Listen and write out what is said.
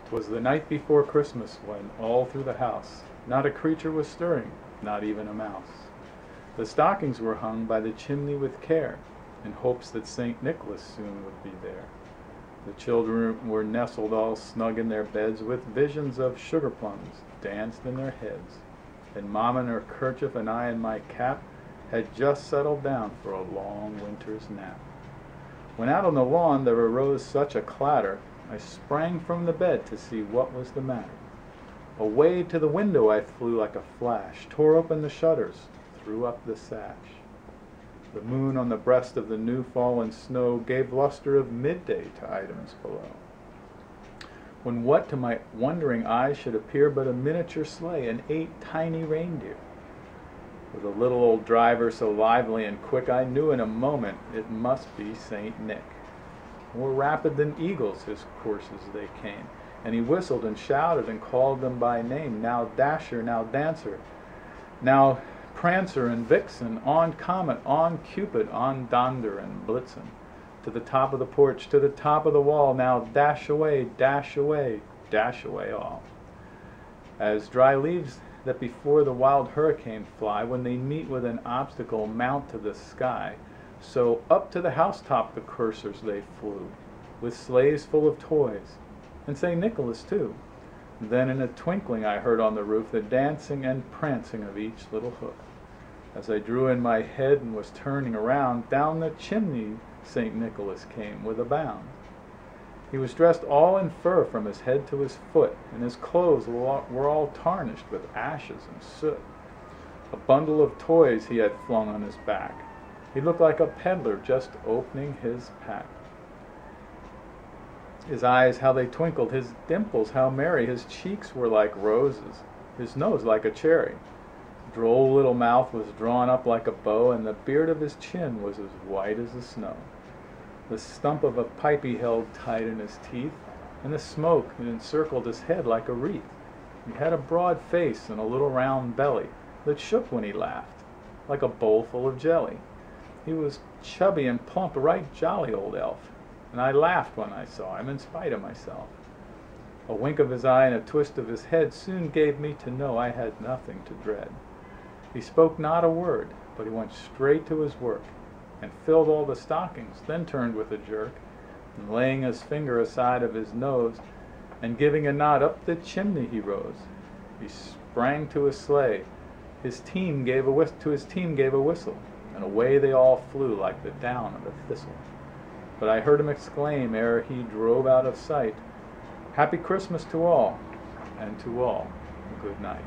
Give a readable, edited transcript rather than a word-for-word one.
'Twas the night before Christmas, when all through the house not a creature was stirring, not even a mouse. The stockings were hung by the chimney with care, in hopes that St. Nicholas soon would be there. The children were nestled all snug in their beds, with visions of sugar plums danced in their heads, and Mama in her kerchief and I in my cap had just settled down for a long winter's nap. When out on the lawn there arose such a clatter, I sprang from the bed to see what was the matter. Away to the window I flew like a flash, tore open the shutters, threw up the sash. The moon on the breast of the new fallen snow gave luster of midday to items below. When what to my wondering eyes should appear but a miniature sleigh and 8 tiny reindeer. With a little old driver so lively and quick, I knew in a moment it must be Saint Nick. More rapid than eagles his courses they came, and he whistled and shouted and called them by name. Now Dasher, now Dancer, now Prancer and Vixen, on Comet, on Cupid, on Donder and Blitzen, to the top of the porch, to the top of the wall, now dash away, dash away, dash away all. As dry leaves that before the wild hurricane fly, when they meet with an obstacle, mount to the sky, so up to the housetop the coursers they flew, with sleighs full of toys, and St. Nicholas too. Then in a twinkling I heard on the roof the dancing and prancing of each little hoof. As I drew in my head and was turning around, down the chimney St. Nicholas came with a bound. He was dressed all in fur from his head to his foot, and his clothes were all tarnished with ashes and soot. A bundle of toys he had flung on his back. He looked like a peddler just opening his pack. His eyes, how they twinkled, his dimples, how merry, his cheeks were like roses, his nose like a cherry. Droll little mouth was drawn up like a bow, and the beard of his chin was as white as the snow. The stump of a pipe he held tight in his teeth, and the smoke encircled his head like a wreath. He had a broad face and a little round belly that shook when he laughed, like a bowl full of jelly. He was chubby and plump, a right jolly old elf, and I laughed when I saw him in spite of myself. A wink of his eye and a twist of his head soon gave me to know I had nothing to dread. He spoke not a word, but he went straight to his work, and filled all the stockings, then turned with a jerk, and laying his finger aside of his nose, and giving a nod, up the chimney he rose. He sprang to his sleigh, his team gave a whistle, and away they all flew like the down of a thistle. But I heard him exclaim, ere he drove out of sight, "Happy Christmas to all, and to all good night."